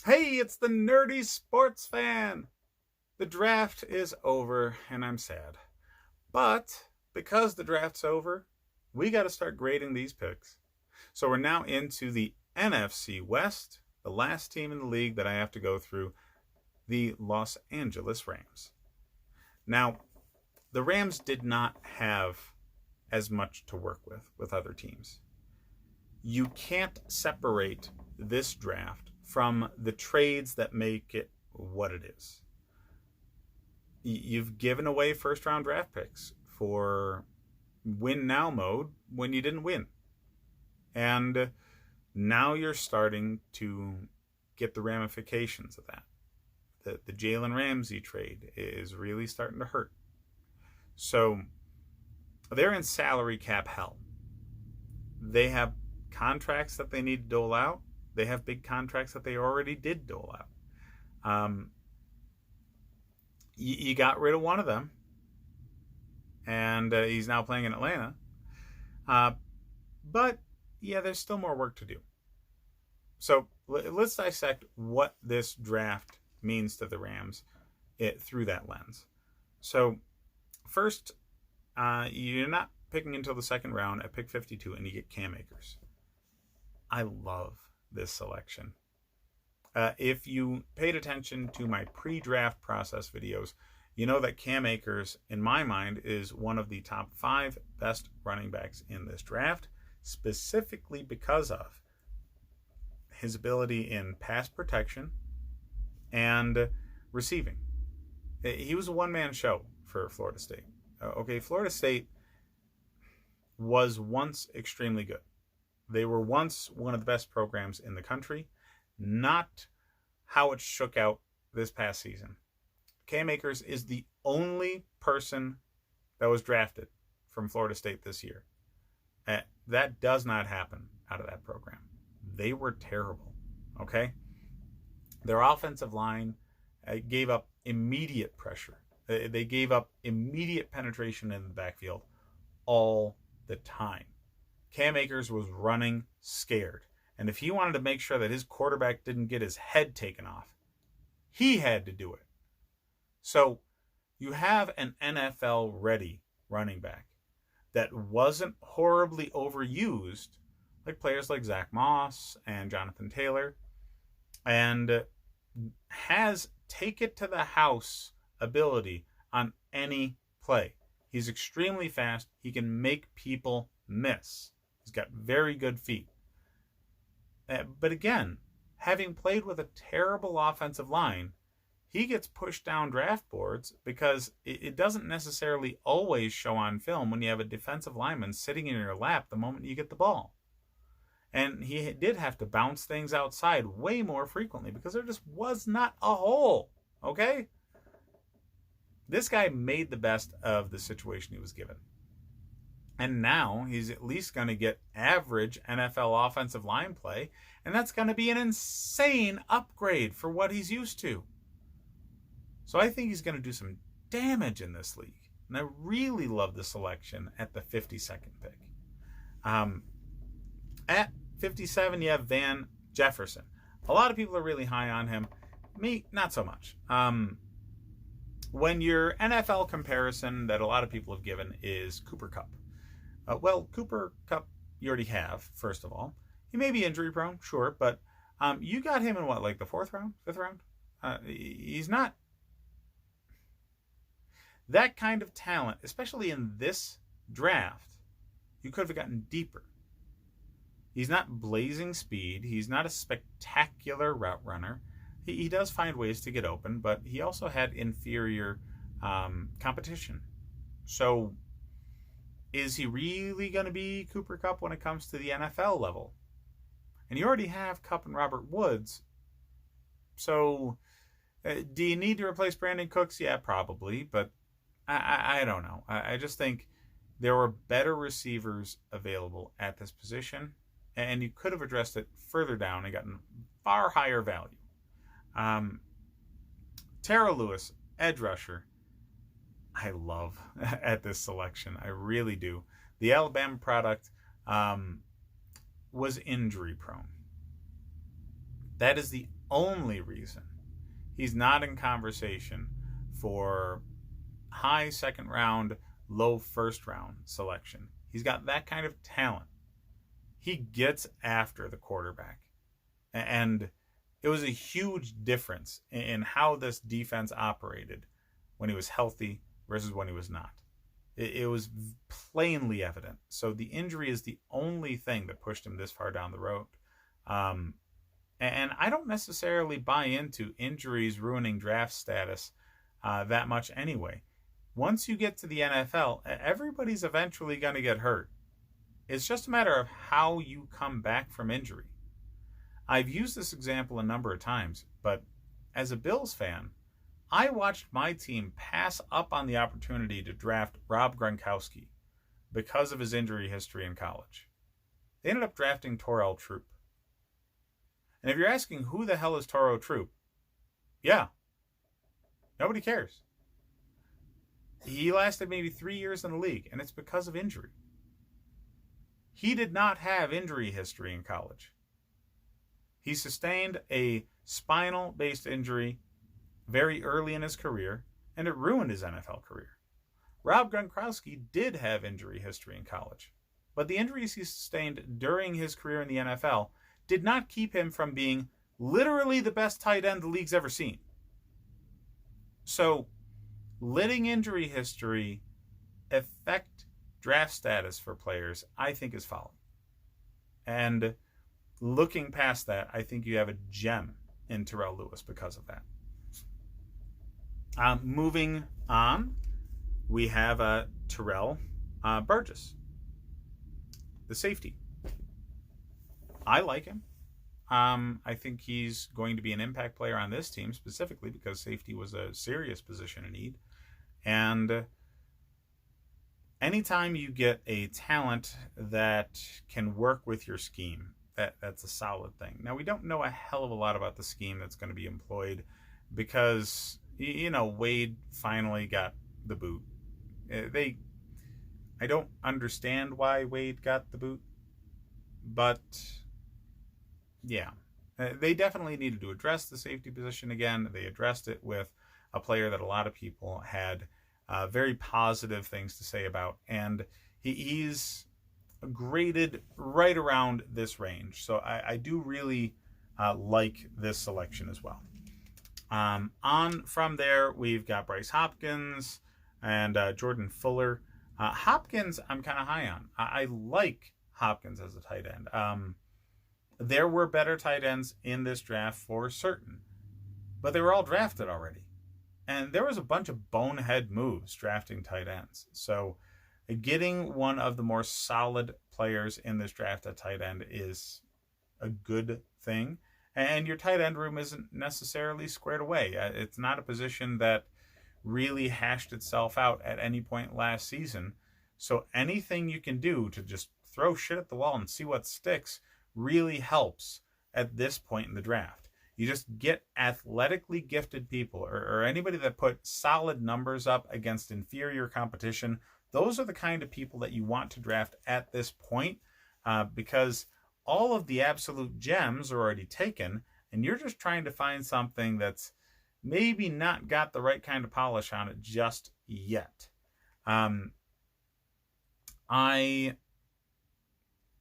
Hey, it's the nerdy sports fan. The draft is over and I'm sad. But because the draft's over, we got to start grading these picks. So we're now into the NFC West, the last team in the league that I have to go through, the Los Angeles Rams. Now, the Rams did not have as much to work with other teams. You can't separate this draft from the trades that make it what it is. You've given away first round draft picks for win now mode when you didn't win. And now you're starting to get the ramifications of that. The Jalen Ramsey trade is really starting to hurt. So they're in salary cap hell. They have contracts that they need to dole out. They have big contracts that they already did dole out. You got rid of one of them, and he's now playing in Atlanta. But, yeah, there's still more work to do. So let's dissect what this draft means to the Rams through that lens. So first, you're not picking until the second round at pick 52, and you get Cam Akers. I love this selection. If you paid attention to my pre-draft process videos, you know that Cam Akers, in my mind, is one of the top 5 best running backs in this draft, specifically because of his ability in pass protection and receiving. He was a one-man show for Florida State. Florida State was once extremely good. They were once one of the best programs in the country, not how it shook out this past season. Cam Akers is the only person that was drafted from Florida State this year. That does not happen out of that program. They were terrible, okay? Their offensive line gave up immediate pressure. They gave up immediate penetration in the backfield all the time. Cam Akers was running scared. And if he wanted to make sure that his quarterback didn't get his head taken off, he had to do it. So you have an NFL-ready running back that wasn't horribly overused, like players like Zach Moss and Jonathan Taylor, and has take-it-to-the-house ability on any play. He's extremely fast. He can make people miss. He's got very good feet. But again, having played with a terrible offensive line, he gets pushed down draft boards because it doesn't necessarily always show on film when you have a defensive lineman sitting in your lap the moment you get the ball. And he did have to bounce things outside way more frequently because there just was not a hole, okay? This guy made the best of the situation he was given. And now he's at least going to get average NFL offensive line play, and that's going to be an insane upgrade for what he's used to. So I think he's going to do some damage in this league. And I really love the selection at the 52nd pick. At 57, you have Van Jefferson. A lot of people are really high on him. Me, not so much. When your NFL comparison that a lot of people have given is Cooper Kupp. Cooper Kupp you already have, first of all. He may be injury prone, sure, but you got him in what, like the 4th round, 5th round? He's not that kind of talent, especially in this draft. You could have gotten deeper. He's not blazing speed. He's not a spectacular route runner. He does find ways to get open, but he also had inferior competition. So is he really going to be Cooper Kupp when it comes to the NFL level? And you already have Kupp and Robert Woods. So do you need to replace Brandon Cooks? Yeah, probably, but I don't know. I just think there were better receivers available at this position, and you could have addressed it further down and gotten far higher value. Tara Lewis, edge rusher, I love at this selection. I really do. The Alabama product was injury prone. That is the only reason he's not in conversation for high second round, low first round selection. He's got that kind of talent. He gets after the quarterback. And it was a huge difference in how this defense operated when he was healthy versus when he was not. It was plainly evident. So the injury is the only thing that pushed him this far down the road. And I don't necessarily buy into injuries ruining draft status that much anyway. Once you get to the NFL, everybody's eventually going to get hurt. It's just a matter of how you come back from injury. I've used this example a number of times, but as a Bills fan, I watched my team pass up on the opportunity to draft Rob Gronkowski because of his injury history in college. They ended up drafting Torrell Troop. And if you're asking who the hell is Torrell Troop, yeah, nobody cares. He lasted maybe 3 years in the league, and it's because of injury. He did not have injury history in college. He sustained a spinal-based injury very early in his career, and it ruined his NFL career. Rob Gronkowski did have injury history in college, but the injuries he sustained during his career in the NFL did not keep him from being literally the best tight end the league's ever seen. So, letting injury history affect draft status for players, I think, is folly. And looking past that, I think you have a gem in Terrell Lewis because of that. Moving on, we have Terrell Burgess, the safety. I like him. I think he's going to be an impact player on this team, specifically because safety was a serious position in need. And anytime you get a talent that can work with your scheme, that's a solid thing. Now, we don't know a hell of a lot about the scheme that's going to be employed because, Wade finally got the boot. I don't understand why Wade got the boot, but yeah, they definitely needed to address the safety position again. They addressed it with a player that a lot of people had very positive things to say about, and he's graded right around this range. So I do really like this selection as well. On from there, we've got Bryce Hopkins and Jordan Fuller. Hopkins, I'm kind of high on. I like Hopkins as a tight end. There were better tight ends in this draft for certain, but they were all drafted already. And there was a bunch of bonehead moves drafting tight ends. So getting one of the more solid players in this draft at tight end is a good thing. And your tight end room isn't necessarily squared away. It's not a position that really hashed itself out at any point last season. So anything you can do to just throw shit at the wall and see what sticks really helps at this point in the draft. You just get athletically gifted people or anybody that put solid numbers up against inferior competition. Those are the kind of people that you want to draft at this point because all of the absolute gems are already taken, and you're just trying to find something that's maybe not got the right kind of polish on it just yet. I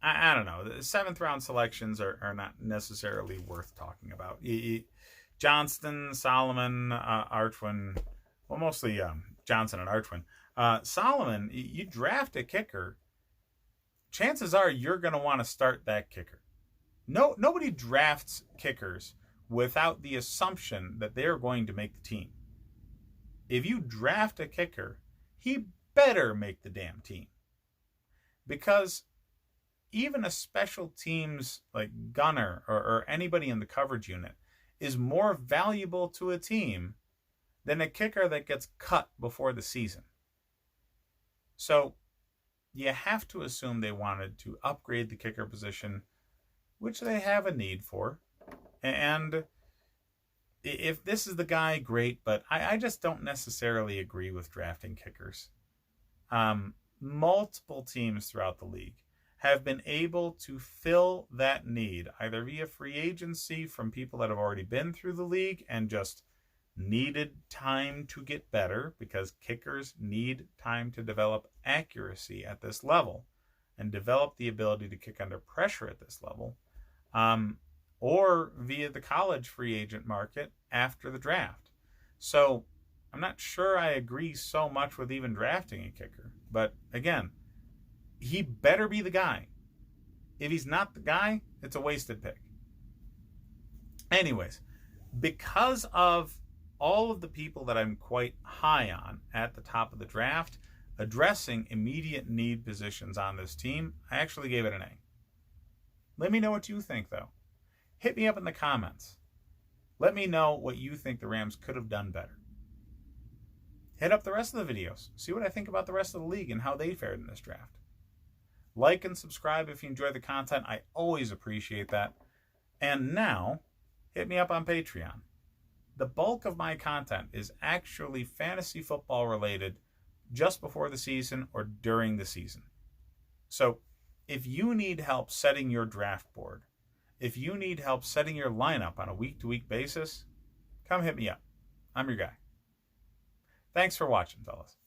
don't know. The 7th round selections are not necessarily worth talking about. Johnston, Solomon, Archwin, well, mostly Johnson and Archwin. Solomon, you draft a kicker, chances are you're going to want to start that kicker. Nobody drafts kickers without the assumption that they're going to make the team. If you draft a kicker, he better make the damn team. Because even a special teams like gunner or anybody in the coverage unit is more valuable to a team than a kicker that gets cut before the season. So you have to assume they wanted to upgrade the kicker position, which they have a need for. And if this is the guy, great, but I just don't necessarily agree with drafting kickers. Multiple teams throughout the league have been able to fill that need, either via free agency from people that have already been through the league and just needed time to get better, because kickers need time to develop accuracy at this level and develop the ability to kick under pressure at this level, or via the college free agent market after the draft. So I'm not sure I agree so much with even drafting a kicker. But again, he better be the guy. If he's not the guy, it's a wasted pick. Anyways, because of all of the people that I'm quite high on at the top of the draft addressing immediate need positions on this team, I actually gave it an A. Let me know what you think, though. Hit me up in the comments. Let me know what you think the Rams could have done better. Hit up the rest of the videos. See what I think about the rest of the league and how they fared in this draft. Like and subscribe if you enjoy the content. I always appreciate that. And now, hit me up on Patreon. The bulk of my content is actually fantasy football related just before the season or during the season. So if you need help setting your draft board, if you need help setting your lineup on a week-to-week basis, come hit me up. I'm your guy. Thanks for watching, fellas.